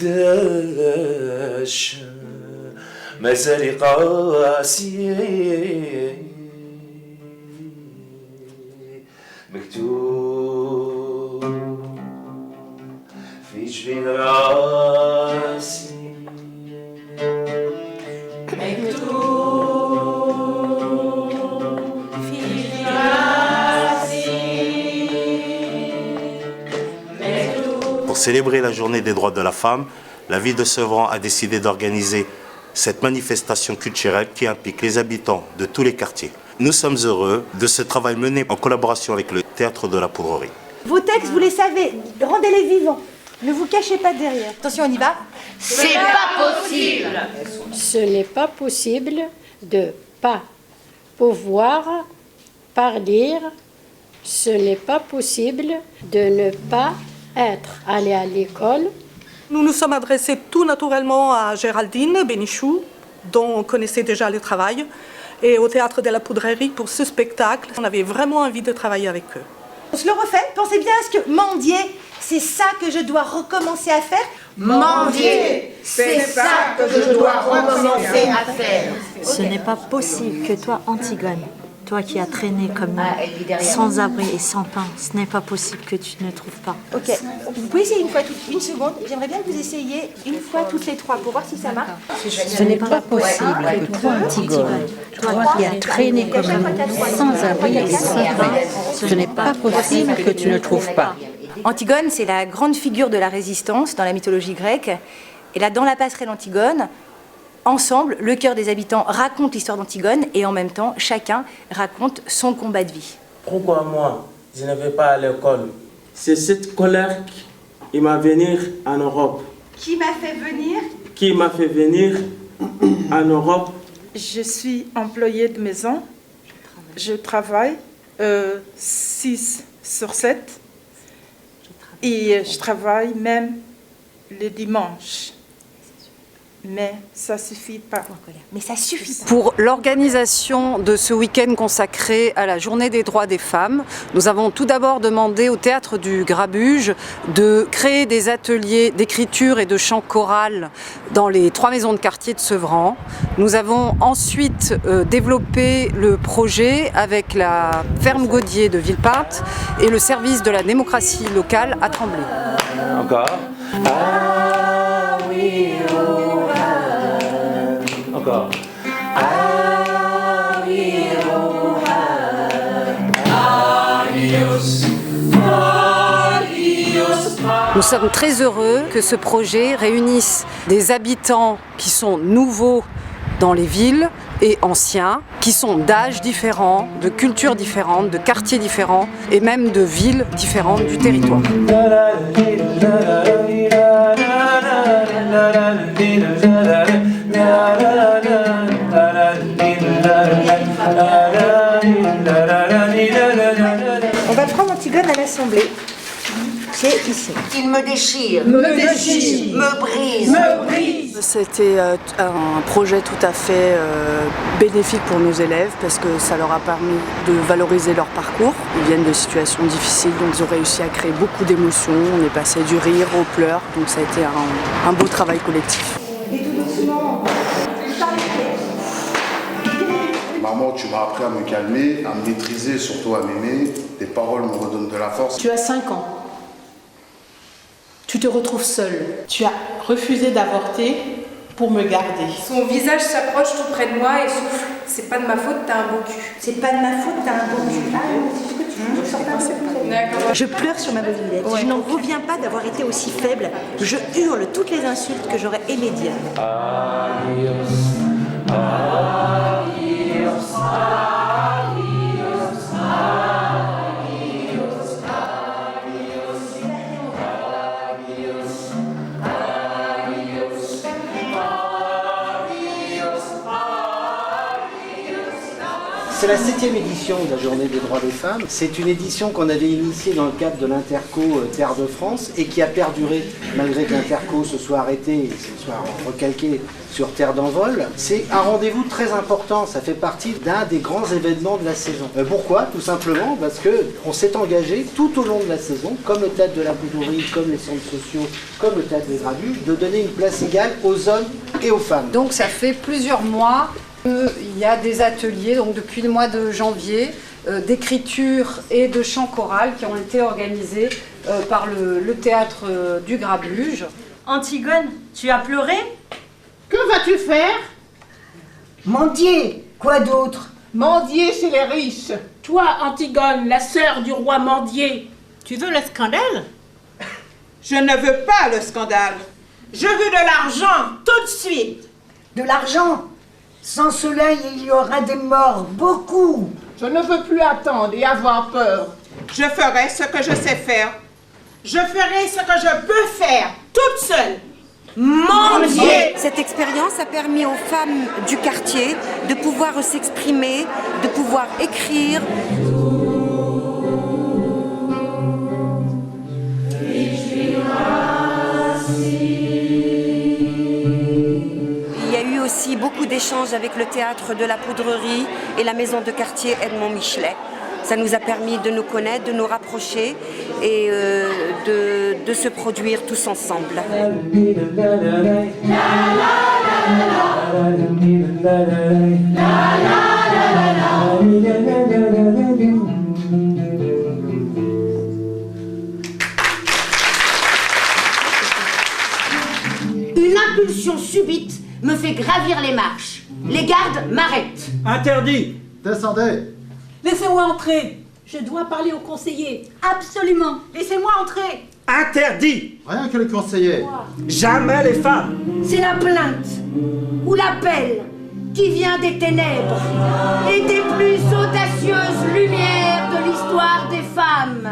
قداش مازال قاسي مكتوب في جبين راسي Pour célébrer la journée des droits de la femme, la ville de Sevran a décidé d'organiser cette manifestation culturelle qui implique les habitants de tous les quartiers. Nous sommes heureux de ce travail mené en collaboration avec le Théâtre de la Poudrerie. Vos textes, vous les savez, rendez-les vivants. Ne vous cachez pas derrière. Attention, on y va. C'est pas possible. Ce n'est pas possible de pas pouvoir parler. Ce n'est pas possible de ne pas être allé à l'école. Nous nous sommes adressés tout naturellement à Géraldine Bénichou, dont on connaissait déjà le travail, et au Théâtre de la Poudrerie pour ce spectacle. On avait vraiment envie de travailler avec eux. On se le refait. Pensez bien à ce que mendier, c'est ça que je dois recommencer à faire. Mendier, c'est ça que je dois recommencer à faire. Ce n'est pas possible que toi, Antigone, toi qui as traîné comme nous, sans abri et sans pain, ce n'est pas possible que tu ne trouves pas. Ok, vous pouvez essayer une seconde. J'aimerais bien que vous essayiez une fois toutes les trois pour voir si ça marche. Ce n'est pas possible que toi, Antigone, toi qui as traîné comme nous, sans abri et sans pain, ce n'est pas possible que tu ne trouves pas. Antigone, c'est la grande figure de la résistance dans la mythologie grecque. Et là, dans la passerelle Antigone, ensemble, le cœur des habitants raconte l'histoire d'Antigone et en même temps, chacun raconte son combat de vie. Pourquoi moi, je ne vais pas à l'école? C'est cette colère qui m'a venir en Europe. Qui m'a fait venir? Qui m'a fait venir en Europe? Je suis employée de maison. Je travaille 6 sur 7. Et je travaille même le dimanche. Mais ça suffit pas. Mais ça suffit pas. Pour l'organisation de ce week-end consacré à la Journée des droits des femmes, nous avons tout d'abord demandé au Théâtre du Grabuge de créer des ateliers d'écriture et de chant choral dans les 3 maisons de quartier de Sevran. Nous avons ensuite développé le projet avec la ferme Gaudier de Villepinte et le service de la démocratie locale à Tremblay. Encore. Ah oui, oh, ah. Encore. Ah oui, oh, ah. Adios. Adios. Nous sommes très heureux que ce projet réunisse des habitants qui sont nouveaux dans les villes et anciens, qui sont d'âges différents, de cultures différentes, de quartiers différents et même de villes différentes du territoire. On va prendre Antigone à l'Assemblée. C'est ici. Il me déchire, me brise. C'était un projet tout à fait bénéfique pour nos élèves parce que ça leur a permis de valoriser leur parcours. Ils viennent de situations difficiles, donc ils ont réussi à créer beaucoup d'émotions. On est passé du rire aux pleurs, donc ça a été un beau travail collectif. Et tout doucement. Maman, tu m'as appris à me calmer, à me maîtriser, surtout à m'aimer. Tes paroles me redonnent de la force. Tu as 5 ans. Tu te retrouves seule. Tu as refusé d'avorter pour me garder. Son visage s'approche tout près de moi et souffle. C'est pas de ma faute, t'as un beau cul. C'est pas de ma faute, t'as un beau cul. Ah, c'est ce que tu veux, sors pas de Je pleure sur ma mobilette. Ouais. Je n'en reviens pas d'avoir été aussi faible. Je hurle toutes les insultes que j'aurais aimé dire. Adios. Adios. C'est la 7e édition de la Journée des droits des femmes. C'est une édition qu'on avait initiée dans le cadre de l'Interco Terre de France et qui a perduré malgré que l'Interco se soit arrêté et se soit recalqué sur Terre d'Envol. C'est un rendez-vous très important, ça fait partie d'un des grands événements de la saison. Pourquoi? Tout simplement parce qu'on s'est engagé tout au long de la saison, comme le théâtre de la Poudrerie, comme les centres sociaux, comme le théâtre des Grabuges, de donner une place égale aux hommes et aux femmes. Donc ça fait plusieurs mois qu'il y a des ateliers, donc depuis le mois de janvier, d'écriture et de chant choral qui ont été organisés par le théâtre du Grabuge. Antigone, tu as pleuré? Que vas-tu faire? Mendier, quoi d'autre? Mendier chez les riches. Toi, Antigone, la sœur du roi Mendier, tu veux le scandale? Je ne veux pas le scandale. Je veux de l'argent, tout de suite. De l'argent? Sans cela, il y aura des morts, beaucoup. Je ne veux plus attendre et avoir peur. Je ferai ce que je sais faire. Je ferai ce que je peux faire, toute seule. Mendier! Cette expérience a permis aux femmes du quartier de pouvoir s'exprimer, de pouvoir écrire. Il y a eu aussi beaucoup d'échanges avec le théâtre de la Poudrerie et la maison de quartier Edmond Michelet. Ça nous a permis de nous connaître, de nous rapprocher et de se produire tous ensemble. Une impulsion subite me fait gravir les marches. Les gardes m'arrêtent. Interdit! Descendez! Laissez-moi entrer. Je dois parler au conseiller. Absolument. Laissez-moi entrer. Interdit! Rien que le conseiller. Jamais les femmes! C'est la plainte ou l'appel qui vient des ténèbres et des plus audacieuses lumières de l'histoire des femmes.